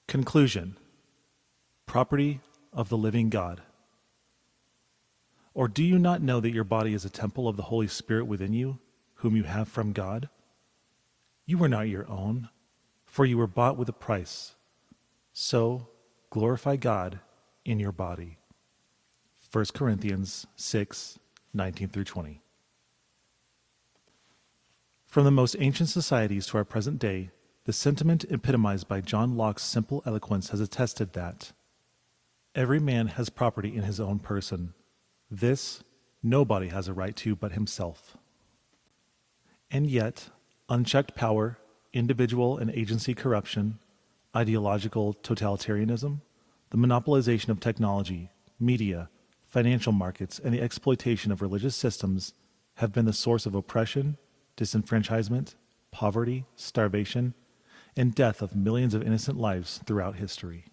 Conclusion. Property of the living God. Or do you not know that your body is a temple of the Holy Spirit within you, whom you have from God? You are not your own, for you were bought with a price. So glorify God in your body. 1 Corinthians 6:19-20. From the most ancient societies to our present day, the sentiment epitomized by John Locke's simple eloquence has attested that every man has property in his own person. This nobody has a right to but himself. And yet, unchecked power, individual and agency corruption, ideological totalitarianism, the monopolization of technology, media, financial markets, and the exploitation of religious systems have been the source of oppression, disenfranchisement, poverty, starvation, and death of millions of innocent lives throughout history.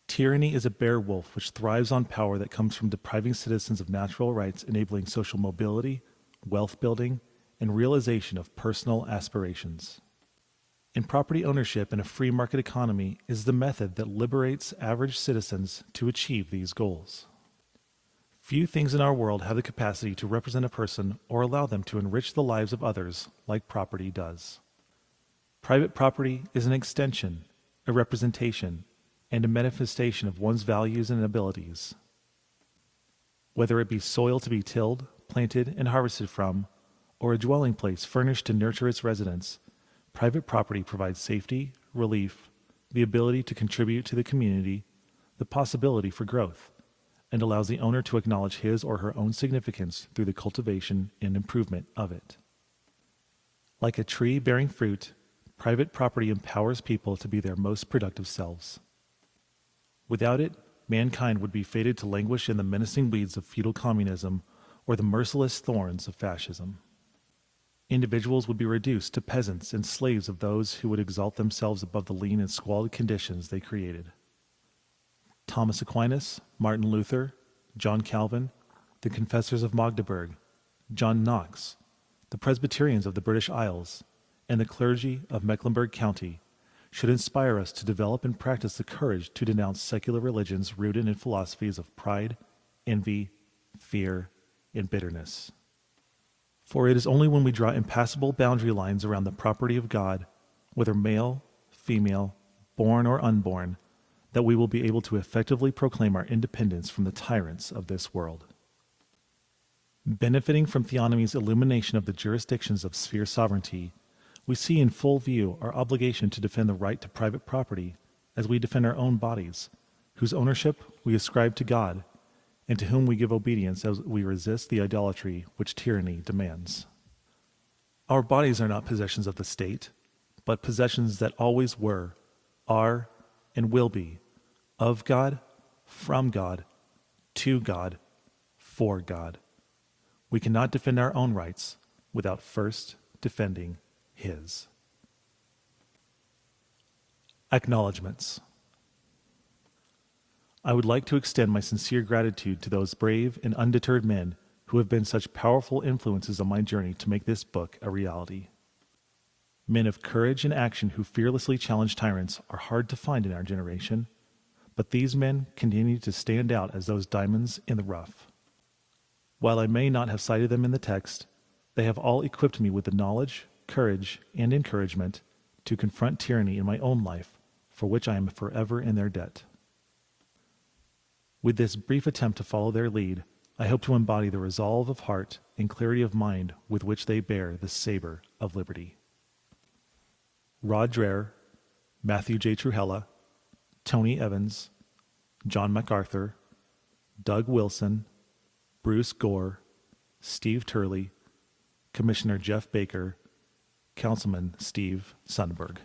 Tyranny is a bear wolf which thrives on power that comes from depriving citizens of natural rights, enabling social mobility, wealth building, and realization of personal aspirations. And property ownership in a free market economy is the method that liberates average citizens to achieve these goals. Few things in our world have the capacity to represent a person or allow them to enrich the lives of others like property does. Private property is an extension, a representation, and a manifestation of one's values and abilities. Whether it be soil to be tilled, planted, and harvested from, or a dwelling place furnished to nurture its residents, private property provides safety, relief, the ability to contribute to the community, the possibility for growth, and allows the owner to acknowledge his or her own significance through the cultivation and improvement of it. Like a tree bearing fruit, private property empowers people to be their most productive selves. Without it, mankind would be fated to languish in the menacing weeds of feudal communism or the merciless thorns of fascism. Individuals would be reduced to peasants and slaves of those who would exalt themselves above the lean and squalid conditions they created. Thomas Aquinas, Martin Luther, John Calvin, the Confessors of Magdeburg, John Knox, the Presbyterians of the British Isles, and the clergy of Mecklenburg County should inspire us to develop and practice the courage to denounce secular religions rooted in philosophies of pride, envy, fear, and bitterness. For it is only when we draw impassable boundary lines around the property of God, whether male, female, born or unborn, that we will be able to effectively proclaim our independence from the tyrants of this world. Benefiting from theonomy's illumination of the jurisdictions of sphere sovereignty, we see in full view our obligation to defend the right to private property as we defend our own bodies, whose ownership we ascribe to God, and to whom we give obedience as we resist the idolatry which tyranny demands. Our bodies are not possessions of the state, but possessions that always were, are, and will be, of God, from God, to God, for God. We cannot defend our own rights without first defending His. Acknowledgements. I would like to extend my sincere gratitude to those brave and undeterred men who have been such powerful influences on my journey to make this book a reality. Men of courage and action who fearlessly challenge tyrants are hard to find in our generation, but these men continue to stand out as those diamonds in the rough. While I may not have cited them in the text, they have all equipped me with the knowledge, courage, and encouragement to confront tyranny in my own life, for which I am forever in their debt. With this brief attempt to follow their lead, I hope to embody the resolve of heart and clarity of mind with which they bear the saber of liberty. Rod Dreher, Matthew J. Trujella, Tony Evans, John MacArthur, Doug Wilson, Bruce Gore, Steve Turley, Commissioner Jeff Baker, Councilman Steve Sundberg.